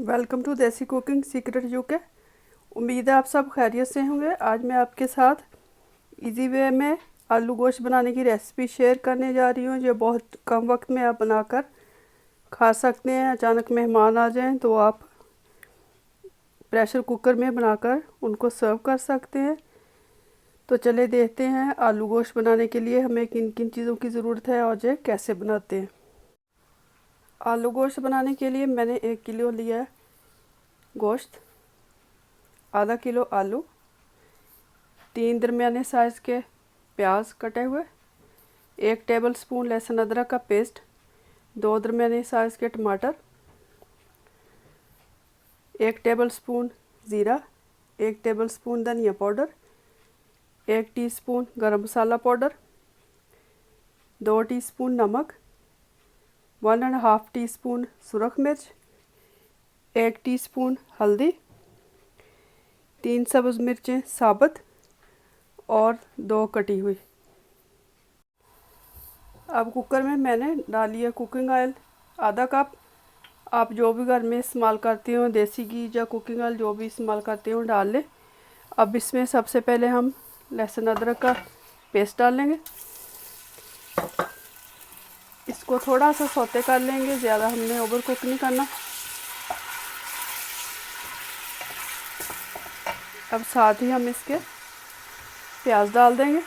Welcome to देसी cooking secret UK. उम्मीद है आप सब खैरियत से होंगे। आज मैं आपके साथ इजी वे में आलू गोश्त बनाने की रेसिपी शेयर करने जा रही हूँ, जो बहुत कम वक्त में आप बनाकर खा सकते हैं। अचानक मेहमान आ जाएं तो आप प्रेशर कुकर में बनाकर उनको सर्व कर सकते हैं। तो चले देखते हैं आलू गोश्त बनाने के लिए हमें किन किन चीज़ों की ज़रूरत है और ये कैसे बनाते हैं। आलू गोश्त बनाने के लिए मैंने 1 किलो लिया है गोश्त, आधा किलो आलू, 3 दरमियाने साइज़ के प्याज कटे हुए, 1 टेबल स्पून लहसुन अदरक का पेस्ट, 2 दरमियाने साइज़ के टमाटर, 1 टेबल स्पून ज़ीरा, 1 टेबल स्पून धनिया पाउडर, 1 टीस्पून गरम मसाला पाउडर, 2 टीस्पून नमक, 1.5 टीस्पून सुरख मिर्च, 1 टीस्पून हल्दी, 3 सब्ज़ मिर्चें साबुत और 2 कटी हुई। अब कुकर में मैंने डाली है कुकिंग ऑयल आधा कप। आप जो भी घर में इस्तेमाल करते हो, देसी घी या कुकिंग ऑयल जो भी इस्तेमाल करते हो डाल लें। अब इसमें सबसे पहले हम लहसुन अदरक का पेस्ट डालेंगे। इसको थोड़ा सा सौते कर लेंगे, ज़्यादा हमने ओवर कुक नहीं करना। अब साथ ही हम इसके प्याज डाल देंगे।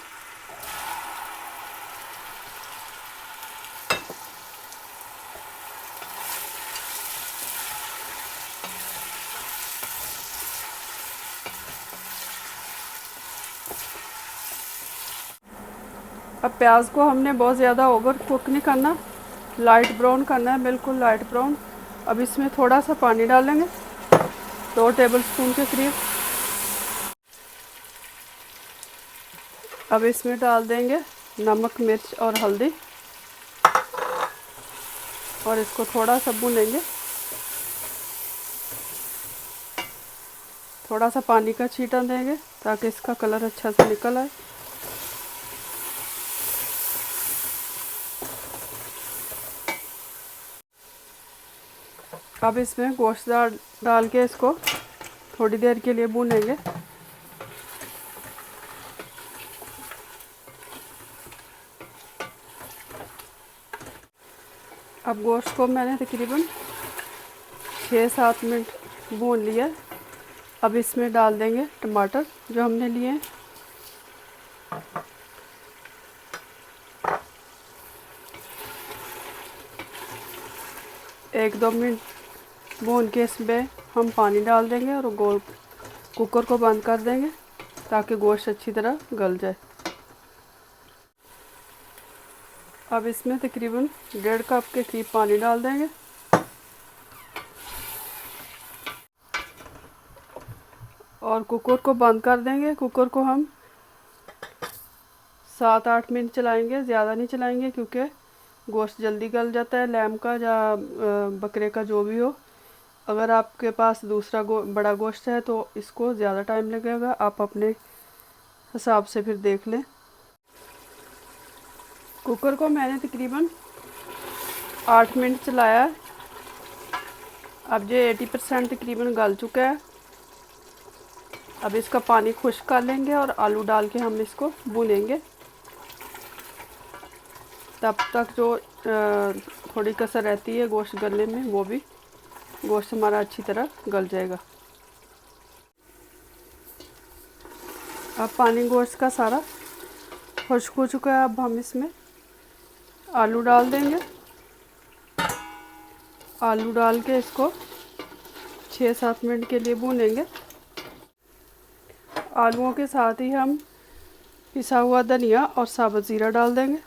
अब प्याज को हमने बहुत ज़्यादा ओवर कुक नहीं करना, लाइट ब्राउन करना है, बिल्कुल लाइट ब्राउन। अब इसमें थोड़ा सा पानी डालेंगे, 2 टेबल स्पून के करीब। अब इसमें डाल देंगे नमक, मिर्च और हल्दी और इसको थोड़ा सा भूनेंगे। थोड़ा सा पानी का छींटा देंगे ताकि इसका कलर अच्छा से निकल आए। अब इसमें गोश्त डाल के इसको थोड़ी देर के लिए भूनेंगे। अब गोश्त को मैंने तकरीबन 6-7 मिनट भून लिया। अब इसमें डाल देंगे टमाटर जो हमने लिए हैं। एक दो मिनट भून के इसमें हम पानी डाल देंगे और कुकर को बंद कर देंगे ताकि गोश्त अच्छी तरह गल जाए। अब इसमें तकरीबन 1.5 कप के करीब पानी डाल देंगे और कुकर को बंद कर देंगे। कुकर को हम 7-8 मिनट चलाएंगे, ज़्यादा नहीं चलाएंगे क्योंकि गोश्त जल्दी गल जाता है, लैम का या बकरे का जो भी हो। अगर आपके पास दूसरा बड़ा गोश्त है तो इसको ज़्यादा टाइम लगेगा, आप अपने हिसाब से फिर देख लें। कुकर को मैंने तकरीबन 8 मिनट चलाया। अब ये 80% तकरीबन गल चुका है। अब इसका पानी खुश्क कर लेंगे और आलू डाल के हम इसको भूनेंगे। तब तक जो थोड़ी कसर रहती है गोश्त गलने में, वो भी गोश्त हमारा अच्छी तरह गल जाएगा। अब पानी गोश्त का सारा खुश्क हो चुका है। अब हम इसमें आलू डाल देंगे। आलू डाल के इसको 6-7 मिनट के लिए भूनेंगे। आलूओं के साथ ही हम पिसा हुआ धनिया और साबुत ज़ीरा डाल देंगे।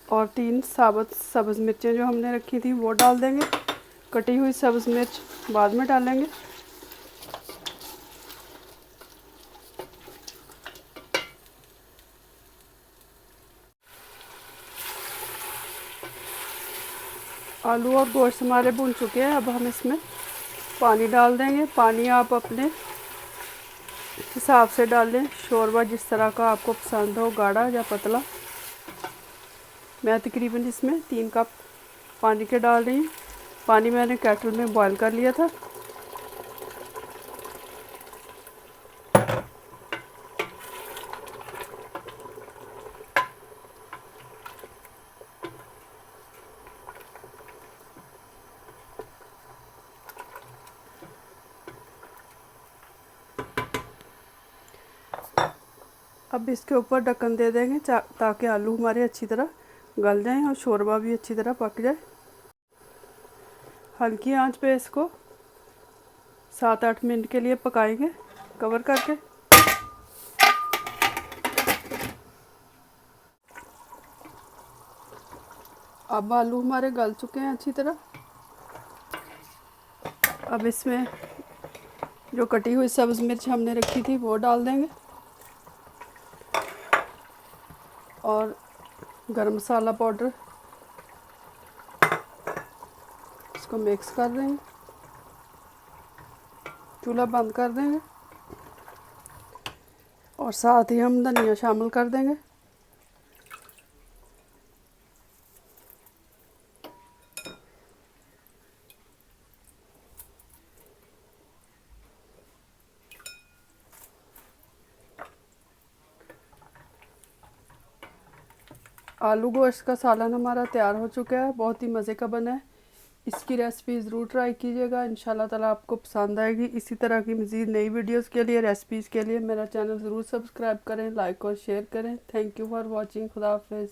और 3 साबुत सब्ज़ मिर्चें जो हमने रखी थी वो डाल देंगे। कटी हुई सब्ज़ मिर्च बाद में डालेंगे। आलू और गोश्त हमारे भुन चुके हैं। अब हम इसमें पानी डाल देंगे। पानी आप अपने हिसाब से डाल लें। शोरबा जिस तरह का आपको पसंद हो, गाढ़ा या पतला। मैं तकरीबन इसमें 3 कप पानी के डाल रही हूँ। पानी मैंने केटल में बॉईल कर लिया था। अब इसके ऊपर ढक्कन दे देंगे ताकि आलू हमारे अच्छी तरह गल जाएं और शोरबा भी अच्छी तरह पक जाए। हल्की आंच पे इसको 7-8 मिनट के लिए पकाएंगे कवर करके। अब आलू हमारे गल चुके हैं अच्छी तरह। अब इसमें जो कटी हुई सब्ज़ मिर्च हमने रखी थी वो डाल देंगे और गरम मसाला पाउडर। इसको मिक्स कर देंगे, चूल्हा बंद कर देंगे और साथ ही हम धनिया शामिल कर देंगे। आलू गोश्त का सालन हमारा तैयार हो चुका है, बहुत ही मज़े का बना है। इसकी रेसिपी ज़रूर ट्राई कीजिएगा, इंशाल्लाह ताला आपको पसंद आएगी। इसी तरह की मज़ीद नई वीडियोस के लिए, रेसिपीज़ के लिए मेरा चैनल ज़रूर सब्सक्राइब करें, लाइक और शेयर करें। Thank you for watching. खुदा हाफिज़।